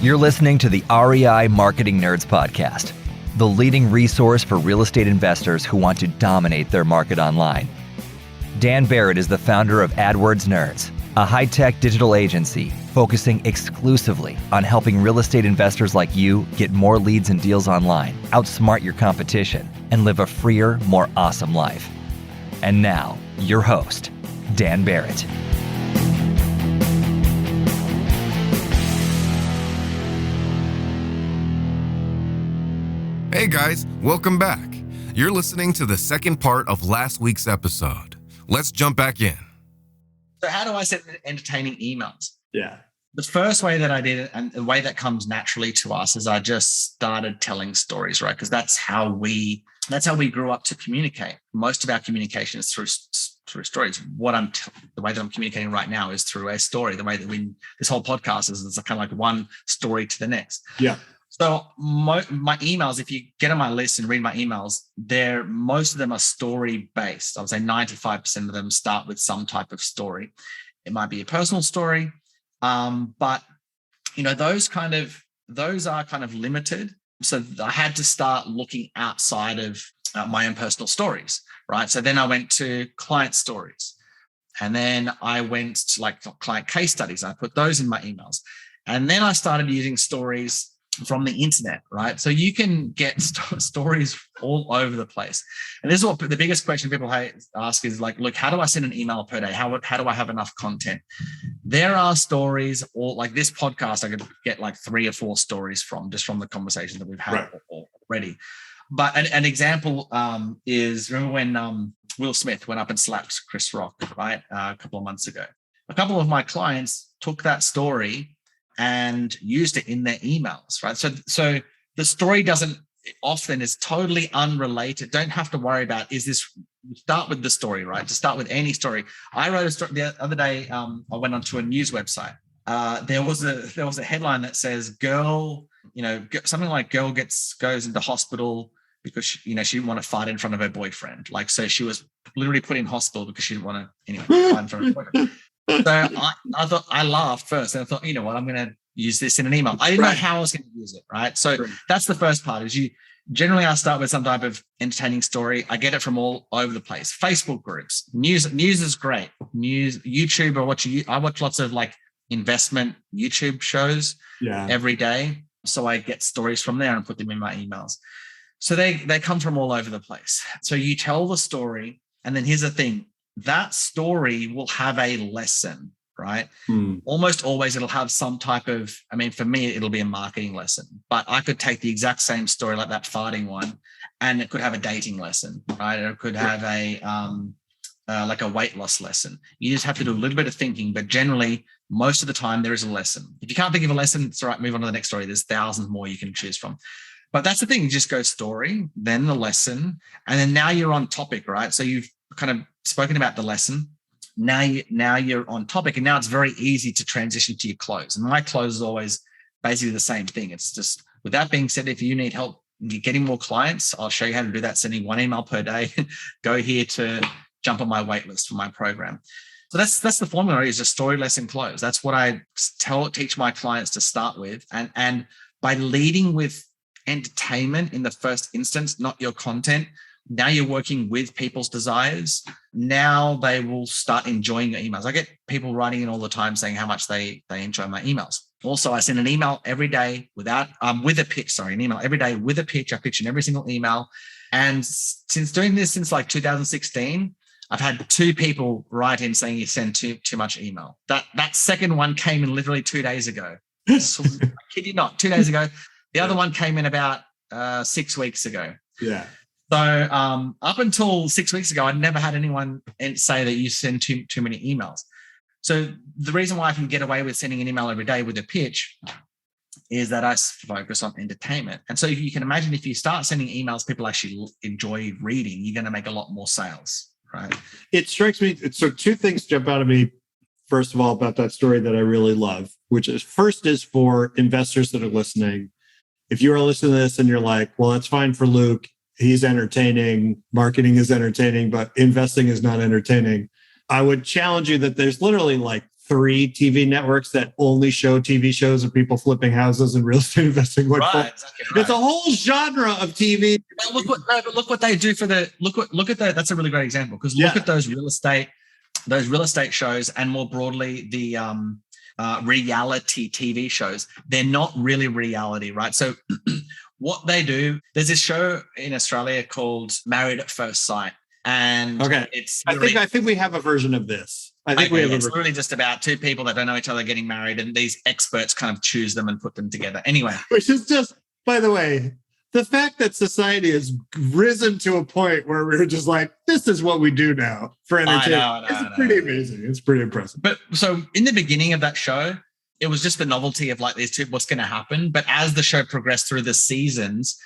You're listening to the REI Marketing Nerds Podcast, the leading resource for real estate investors who want to dominate their market online. Dan Barrett is the founder of AdWords Nerds, a high-tech digital agency focusing exclusively on helping real estate investors like you get more leads and deals online, outsmart your competition, and live a freer, more awesome life. And now, your host, Dan Barrett. Hey guys, welcome back. You're listening to the second part of last week's episode. Let's jump back in. So how do I set entertaining emails? Yeah. The first way that I did it, and the way that comes naturally to us, is I just started telling stories, right? Because that's how we grew up to communicate. Most of our communication is through stories. The way that I'm communicating right now is through a story. The way that this whole podcast is kind of like one story to the next. Yeah. So my emails, if you get on my list and read my emails, most of them are story based. I would say 95% of them start with some type of story. It might be a personal story, but those are kind of limited. So I had to start looking outside of my own personal stories, right? So then I went to client stories, and then I went to like client case studies. I put those in my emails, and then I started using stories from the internet, right? So you can get stories all over the place. And this is what the biggest question people ask is like, look, how do I send an email per day? How do I have enough content? There are stories, or like this podcast, I could get like 3 or 4 stories from the conversation that we've had already. But an example is, remember when Will Smith went up and slapped Chris Rock, right? A couple of months ago. A couple of my clients took that story and used it in their emails, right? So the story is totally unrelated. Don't have to worry about, start with the story, right? To start with any story. I wrote a story the other day. I went onto a news website. There was a headline that says something like girl goes into hospital because she didn't want to fight in front of her boyfriend. Like, so she was literally put in hospital because she didn't want to fight in front of her boyfriend. So I laughed first, and I thought, you know what, I'm going to use this in an email. I didn't know how I was going to use it, right? So that's the first part. I start with some type of entertaining story. I get it from all over the place. Facebook groups, news is great. News, YouTube. I watch lots of like investment YouTube shows every day. So I get stories from there and put them in my emails. So they come from all over the place. So you tell the story, and then here's the thing. That story will have a lesson, right? Almost always it'll have some type of, for me, it'll be a marketing lesson, but I could take the exact same story like that farting one, and it could have a dating lesson, right? Or it could have like a weight loss lesson. You just have to do a little bit of thinking, but generally, most of the time there is a lesson. If you can't think of a lesson, it's all right, move on to the next story. There's thousands more you can choose from. But that's the thing, you just go story, then the lesson, and then now you're on topic, right? So you've kind of spoken about the lesson. Now you're on topic, and now it's very easy to transition to your close. And my close is always basically the same thing. It's just, with that being said, if you need help getting more clients, I'll show you how to do that. Sending 1 email per day. Go here to jump on my wait list for my program. So that's the formula, is a story, lesson, close. That's what I teach my clients to start with. And by leading with entertainment in the first instance, not your content, now you're working with people's desires. Now they will start enjoying your emails. I get people writing in all the time saying how much they enjoy my emails. Also, I send an email every day with a pitch. An email every day with a pitch. I pitch in every single email. And since doing this since like 2016, I've had 2 people write in saying you send too much email. That second one came in literally 2 days ago. So, I kid you not, 2 days ago. The other one came in about 6 weeks ago. Yeah. So up until 6 weeks ago, I'd never had anyone say that you send too many emails. So the reason why I can get away with sending an email every day with a pitch is that I focus on entertainment. And so you can imagine, if you start sending emails people actually enjoy reading, you're going to make a lot more sales, right? It strikes me. So 2 things jump out at me. First of all, about that story that I really love, which is for investors that are listening. If you are listening to this and you're like, well, that's fine for Luke, he's entertaining, marketing is entertaining, but investing is not entertaining. I would challenge you that there's literally like 3 TV networks that only show TV shows of people flipping houses and real estate investing. Right, exactly right. It's a whole genre of TV. But look what they do for the look at that. That's a really great example, because look at those real estate shows, and more broadly the reality TV shows. They're not really reality, right? So what they do, there's this show in Australia called Married at First Sight. And it's I think we have a version of this. It's literally just about 2 people that don't know each other getting married, and these experts kind of choose them and put them together. Anyway. Which is just, by the way, the fact that society has risen to a point where we're just like, this is what we do now for entertainment. It's pretty amazing. It's pretty impressive. But so in the beginning of that show, it was just the novelty of like these 2, what's going to happen. But as the show progressed through the seasons,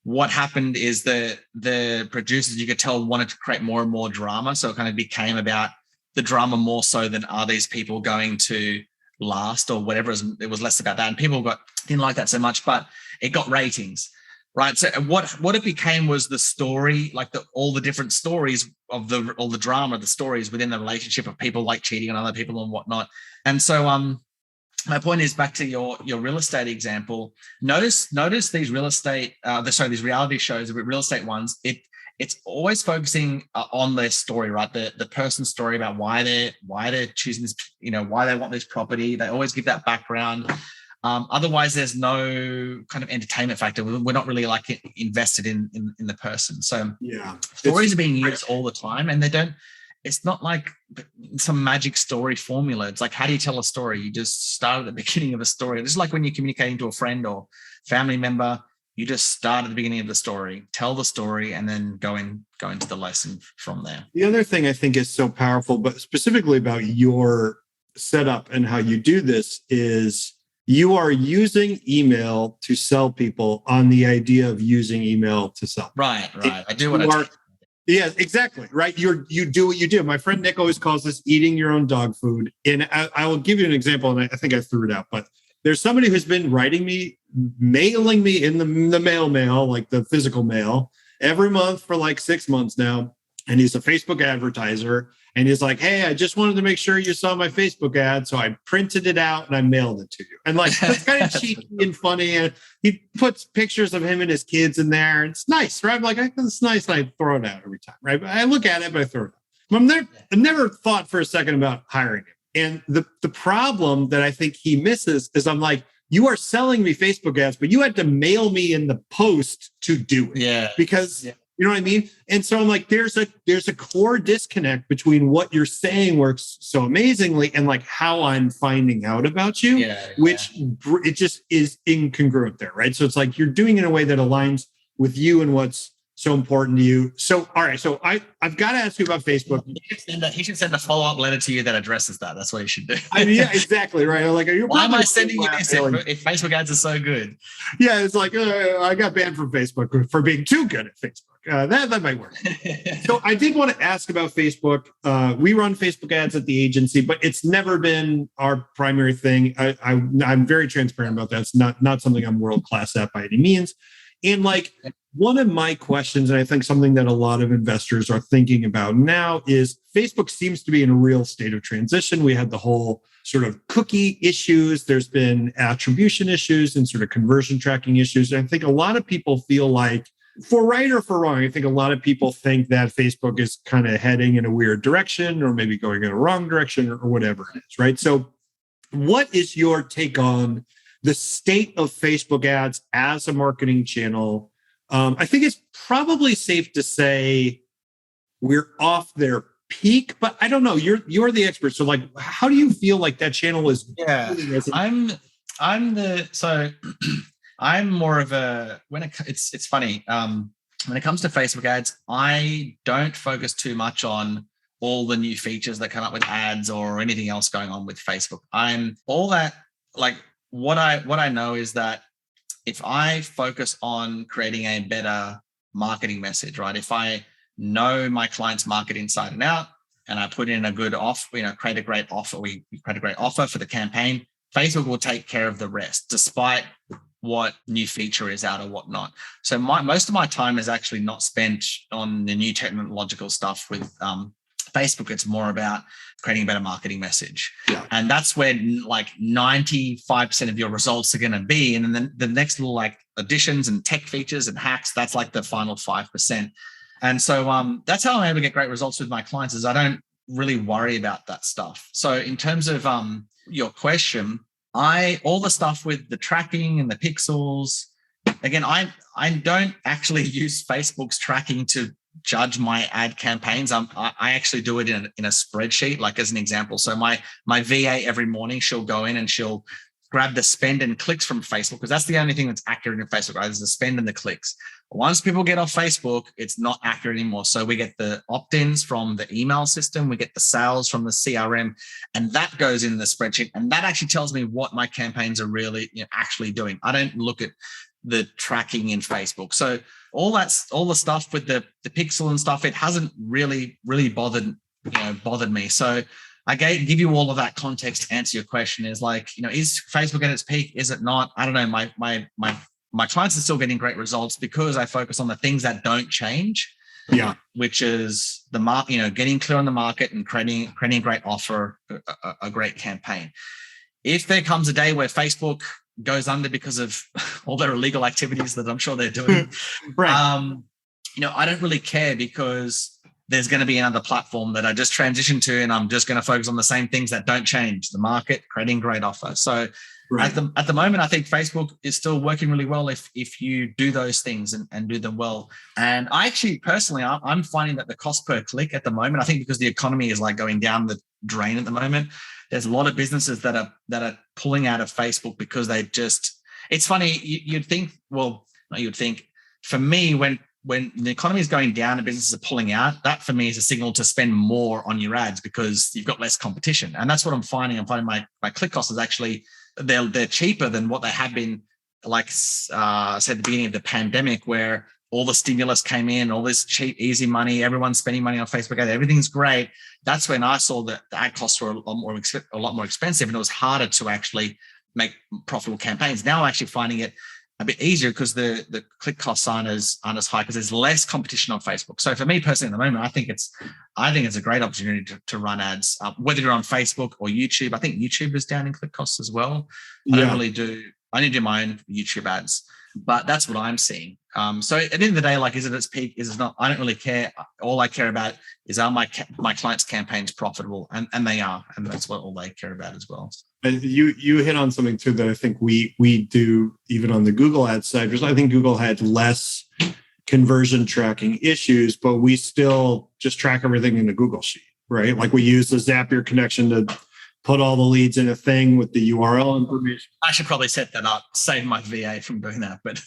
what happened is the producers, you could tell, wanted to create more and more drama. So it kind of became about the drama more so than are these people going to last or whatever. It was less about that. And people didn't like that so much, but it got ratings, right? So what it became was the story, like all the different stories of all the drama, the stories within the relationship of people like cheating on other people and whatnot. And so my point is, back to your real estate example. Notice these real estate, these reality shows, the real estate ones. It's always focusing on their story, right? The person's story about why they're choosing this, why they want this property. They always give that background. Otherwise, there's no kind of entertainment factor. We're not really like invested in the person. So stories are being used all the time, and they don't. It's not like some magic story formula. It's like, how do you tell a story? You just start at the beginning of a story. This is like when you're communicating to a friend or family member. You just start at the beginning of the story, tell the story, and then go into the lesson from there. The other thing I think is so powerful, but specifically about your setup and how you do this, is you are using email to sell people on the idea of using email to sell. Right. I do what I do. Yes, exactly. Right. You do what you do. My friend Nick always calls this eating your own dog food. And I will give you an example, and I think I threw it out, but there's somebody who's been mailing me in the mail, like the physical mail, every month for like 6 months now. And he's a Facebook advertiser. And he's like, hey, I just wanted to make sure you saw my Facebook ad. So I printed it out and I mailed it to you. And like, it's kind of cheeky and funny. And he puts pictures of him and his kids in there. It's nice, right? I'm like, it's nice. And I throw it out every time, right? But I look at it, but I throw it out. I've never thought for a second about hiring him. And the problem that I think he misses is, I'm like, you are selling me Facebook ads, but you had to mail me in the post to do it. Yeah. Because you know what I mean? And so I'm like, there's a core disconnect between what you're saying works so amazingly and like how I'm finding out about you, which it just is incongruent there, right? So it's like you're doing it in a way that aligns with you and what's so important to you. So, all right. So I've got to ask you about Facebook. He should send a follow-up letter to you that addresses that. That's what he should do. I mean, yeah, exactly. Right. I'm like, why am I sending you this if Facebook ads are so good? Yeah. It's like, I got banned from Facebook for being too good at Facebook. That might work. So I did want to ask about Facebook. We run Facebook ads at the agency, but it's never been our primary thing. I'm very transparent about that. It's not something I'm world-class at by any means. And like, one of my questions, and I think something that a lot of investors are thinking about now, is Facebook seems to be in a real state of transition. We had the whole sort of cookie issues. There's been attribution issues and sort of conversion tracking issues. And I think a lot of people feel like, for right or for wrong, I think a lot of people think that Facebook is kind of heading in a weird direction, or maybe going in a wrong direction, or whatever it is, right? So what is your take on the state of Facebook ads as a marketing channel? I think it's probably safe to say we're off their peak, but I don't know. You're the expert. So like, how do you feel like that channel is? Yeah, I'm more of a, it's funny. When it comes to Facebook ads, I don't focus too much on all the new features that come up with ads or anything else going on with Facebook. What I know is that if I focus on creating a better marketing message, right? If I know my client's market inside and out, and I put in a good offer, create a great offer, we create a great offer for the campaign, Facebook will take care of the rest, despite what new feature is out or whatnot. So most of my time is actually not spent on the new technological stuff with Facebook, it's more about creating a better marketing message. Yeah. And that's where like 95% of your results are going to be. And then the next little like additions and tech features and hacks, that's like the final 5%. And so that's how I'm able to get great results with my clients, is I don't really worry about that stuff. So in terms of your question, all the stuff with the tracking and the pixels, again, I don't actually use Facebook's tracking to judge my ad campaigns. I actually do it in a spreadsheet, like as an example. So my VA every morning, she'll go in and she'll grab the spend and clicks from Facebook, because that's the only thing that's accurate in Facebook, right? Is the spend and the clicks. Once people get off Facebook, it's not accurate anymore. So we get the opt-ins from the email system, we get the sales from the CRM, and that goes in the spreadsheet. And that actually tells me what my campaigns are really actually doing. I don't look at the tracking in Facebook. So all the stuff with the pixel and stuff, it hasn't really bothered me. So I give you all of that context to answer your question. Is like, is Facebook at its peak? Is it not? I don't know. My clients are still getting great results because I focus on the things that don't change. Yeah. Which is the market, getting clear on the market and creating a great offer, a great campaign. If there comes a day where Facebook goes under because of all their illegal activities that I'm sure they're doing, right. I don't really care, because there's going to be another platform that I just transitioned to, and I'm just going to focus on the same things that don't change: the market, creating great offer. So right. At the moment, I think Facebook is still working really well if you do those things and do them well. And I actually personally, I'm finding that the cost per click at the moment, I think because the economy is like going down the drain at the moment, there's a lot of businesses that are pulling out of Facebook because it's funny. You'd think for me, when the economy is going down and businesses are pulling out, that for me is a signal to spend more on your ads, because you've got less competition. And that's what I'm finding. I'm finding my click costs is actually, they're cheaper than what they have been, like said at the beginning of the pandemic, where all the stimulus came in, all this cheap, easy money, everyone's spending money on Facebook ads, everything's great. That's when I saw that the ad costs were a lot more expensive, and it was harder to actually make profitable campaigns. Now I'm actually finding it a bit easier because the click costs aren't as high, because there's less competition on Facebook. So for me personally at the moment, I think it's a great opportunity to run ads, whether you're on Facebook or YouTube. I think YouTube is down in click costs as well. I only do my own YouTube ads, but that's what I'm seeing. So at the end of the day, like, is it its peak? Is it not? I don't really care. All I care about is, are my clients' campaigns profitable? And they are, and that's what all they care about as well. And you hit on something too that I think we do even on the Google Ads side, because I think Google had less conversion tracking issues, but we still just track everything in the Google Sheet, right? Like we use the Zapier connection to put all the leads in a thing with the URL information. I should probably set that up, save my VA from doing that. But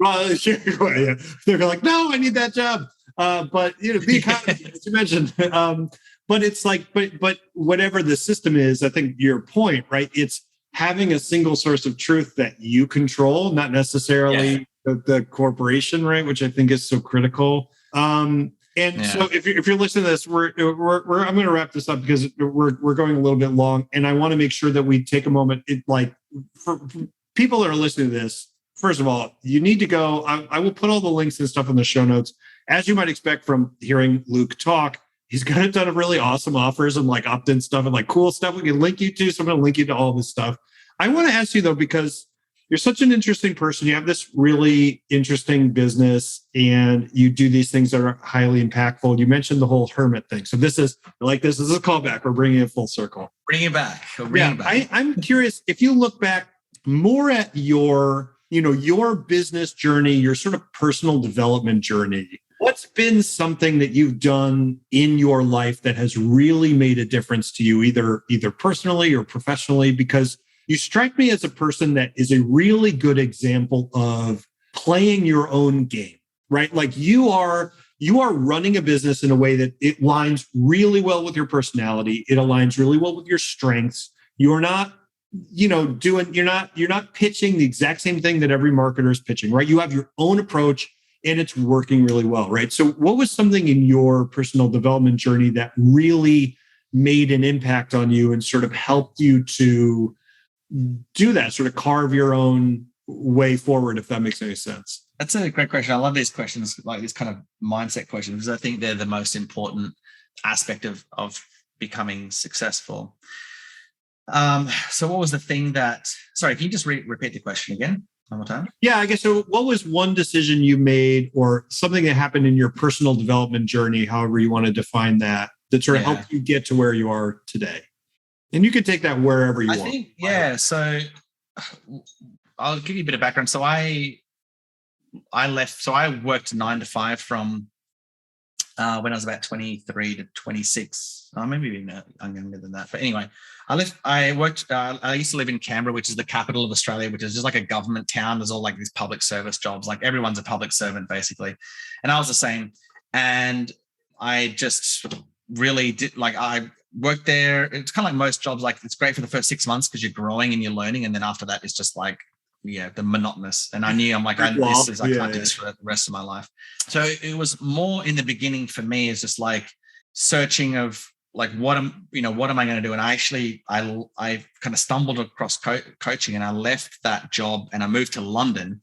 well, sure, yeah. They're like, no, I need that job. But the economy, as you mentioned. But it's like, but whatever the system is, I think your point, right? It's having a single source of truth that you control, not necessarily the corporation, right? Which I think is so critical. So if you're listening to this, I'm going to wrap this up because we're going a little bit long, and I want to make sure that we take a moment. For people that are listening to this, first of all, you need to go. I will put all the links and stuff in the show notes, as you might expect from hearing Luke talk. He's got a ton of really awesome offers and like opt-in stuff and like cool stuff we can link you to. So I'm going to link you to all this stuff. I want to ask you though, because you're such an interesting person. You have this really interesting business and you do these things that are highly impactful. You mentioned the whole hermit thing. So this is a callback. We're bringing it full circle. Bring it back. I'm curious if you look back more at your business journey, your sort of personal development journey. What's been something that you've done in your life that has really made a difference to you, either personally or professionally? Because you strike me as a person that is a really good example of playing your own game, right? Like you are running a business in a way that it aligns really well with your personality. It aligns really well with your strengths. You're not, you're not pitching the exact same thing that every marketer is pitching, right? You have your own approach. And it's working really well, right? So what was something in your personal development journey that really made an impact on you and sort of helped you to do that, sort of carve your own way forward, if that makes any sense? That's a great question. I love these questions, like these kind of mindset questions, because I think they're the most important aspect of becoming successful. So what was the thing that, sorry, can you just repeat the question again one more time? Yeah, I guess so. What was one decision you made or something that happened in your personal development journey, however you want to define that sort of helped you get to where you are today? And you can take that wherever you want. So I'll give you a bit of background. So I worked 9 to 5 from when I was about 23 to 26, maybe even younger than that. But anyway, I used to live in Canberra, which is the capital of Australia, which is just like a government town. There's all like these public service jobs. Like everyone's a public servant basically. And I was the same. And I just really did, like I worked there. It's kind of like most jobs. Like it's great for the first 6 months because you're growing and you're learning. And then after that, it's just like, the monotonous. And I knew I can't do this for the rest of my life. So it was more in the beginning for me is just like searching of like, what am I going to do? And I kind of stumbled across coaching, and I left that job and I moved to London.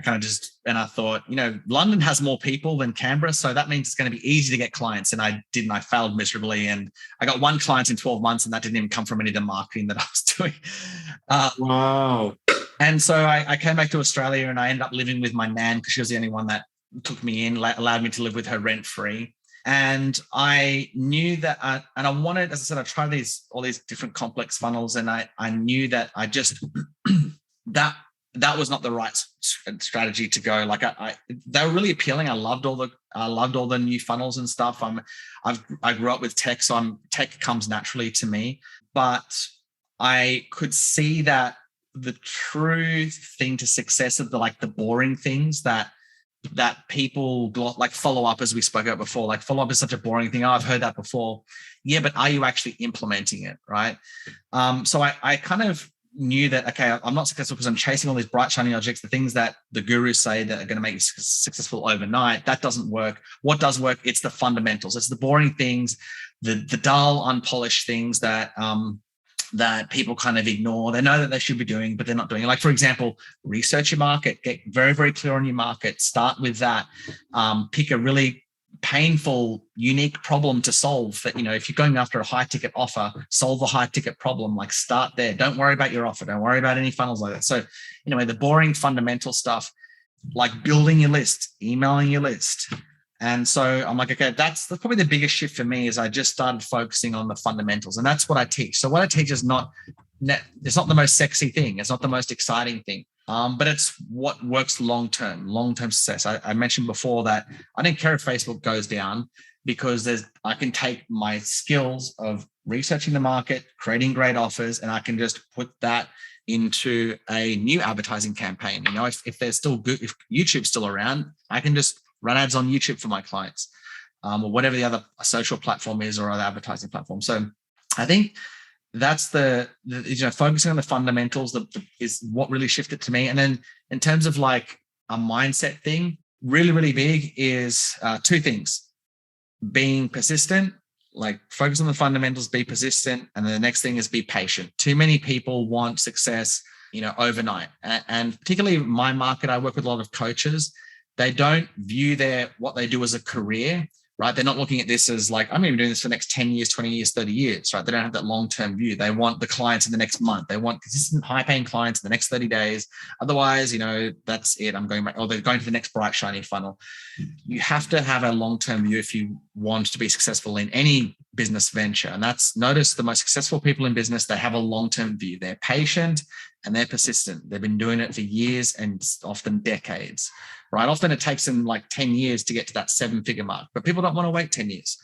I thought, London has more people than Canberra. So that means it's going to be easy to get clients. And I didn't, I failed miserably. And I got 1 client in 12 months, and that didn't even come from any of the marketing that I was doing. Wow. And so I came back to Australia, and I ended up living with my nan because she was the only one that took me in, allowed me to live with her rent free. And I knew that, and I wanted, as I said, I tried all these different complex funnels, and I knew that I just, that was not the right strategy to go. Like they were really appealing. I loved all the new funnels and stuff. I grew up with tech, so tech comes naturally to me, but I could see that the true thing to success of the boring things that people like follow up, as we spoke about before. Like follow up is such a boring thing. Oh, I've heard that before. Yeah, but are you actually implementing it, right? So I kind of knew that, okay, I'm not successful because I'm chasing all these bright, shiny objects, the things that the gurus say that are going to make you successful overnight. That doesn't work. What does work? It's the fundamentals. It's the boring things, the dull, unpolished things that people kind of ignore. They know that they should be doing, but they're not doing it. Like, for example, research your market, get very, very clear on your market, start with that, pick a really painful, unique problem to solve that, if you're going after a high ticket offer, solve a high ticket problem, like start there. Don't worry about your offer. Don't worry about any funnels like that. So, the boring fundamental stuff, like building your list, emailing your list. And so I'm like, okay, that's probably the biggest shift for me is I just started focusing on the fundamentals, and that's what I teach. So what I teach is it's not the most sexy thing. It's not the most exciting thing. But it's what works long-term success. I mentioned before that I don't care if Facebook goes down because I can take my skills of researching the market, creating great offers, and I can just put that into a new advertising campaign. If they're still good, if YouTube's still around, I can just run ads on YouTube for my clients, or whatever the other social platform is or other advertising platform. So I think that's the focusing on the fundamentals is what really shifted to me. And then in terms of like a mindset thing, really, really big is 2 things: being persistent, like focus on the fundamentals, be persistent. And then the next thing is be patient. Too many people want success, overnight. And particularly my market, I work with a lot of coaches. They don't view what they do as a career, right? They're not looking at this as like, I'm going to be doing this for the next 10 years, 20 years, 30 years, right? They don't have that long-term view. They want the clients in the next month. They want consistent high-paying clients in the next 30 days. Otherwise, that's it. I'm going back, or they're going to the next bright, shiny funnel. You have to have a long-term view if you want to be successful in any business venture. And notice the most successful people in business, they have a long-term view. They're patient and they're persistent. They've been doing it for years and often decades. Right? Often it takes them like 10 years to get to that 7-figure mark, but people don't want to wait 10 years.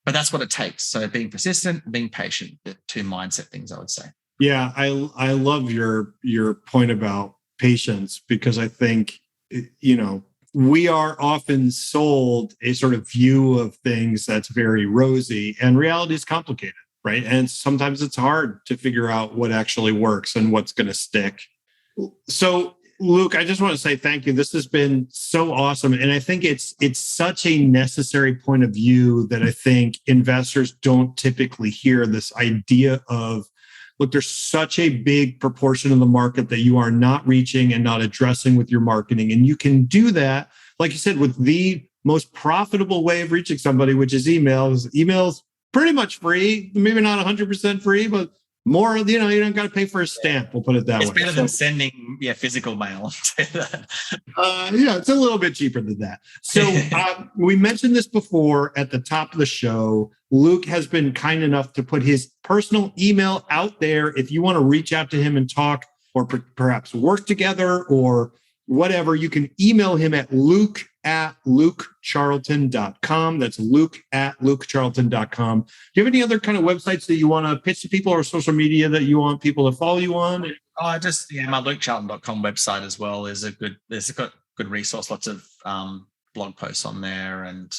But that's what it takes. So being persistent, being patient, the 2 mindset things, I would say. Yeah, I love your point about patience, because I think, we are often sold a sort of view of things that's very rosy, and reality is complicated, right? And sometimes it's hard to figure out what actually works and what's going to stick. So Luke, I just want to say thank you. This has been so awesome. And I think it's such a necessary point of view that I think investors don't typically hear, this idea of, look, there's such a big proportion of the market that you are not reaching and not addressing with your marketing. And you can do that, like you said, with the most profitable way of reaching somebody, which is emails. Emails pretty much free. Maybe not 100% free, but more, you don't got to pay for a stamp. We'll put it that way. It's better than sending physical mail. It's a little bit cheaper than that. So we mentioned this before at the top of the show. Luke has been kind enough to put his personal email out there. If you want to reach out to him and talk or perhaps work together or whatever, you can email him at luke@lukecharlton.com. That's luke@lukecharlton.com. Do you have any other kind of websites that you want to pitch to people or social media that you want people to follow you on? My lukecharlton.com website as well is there's a good resource, lots of blog posts on there. And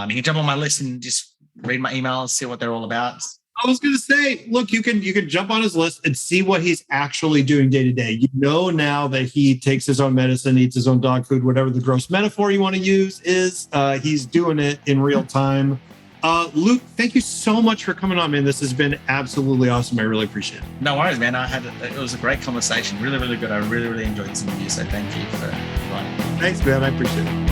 you can jump on my list and just read my emails, see what they're all about. I was going to say, look, you can jump on his list and see what he's actually doing day to day. You know now that he takes his own medicine, eats his own dog food, whatever the gross metaphor you want to use is. He's doing it in real time. Luke, thank you so much for coming on, man. This has been absolutely awesome. I really appreciate it. No worries, man. It was a great conversation. Really, really good. I really, really enjoyed this interview. So thank you for inviting me. Thanks, man. I appreciate it.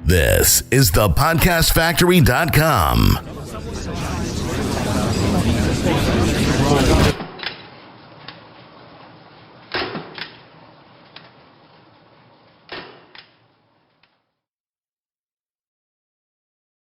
This is the podcastfactory.com.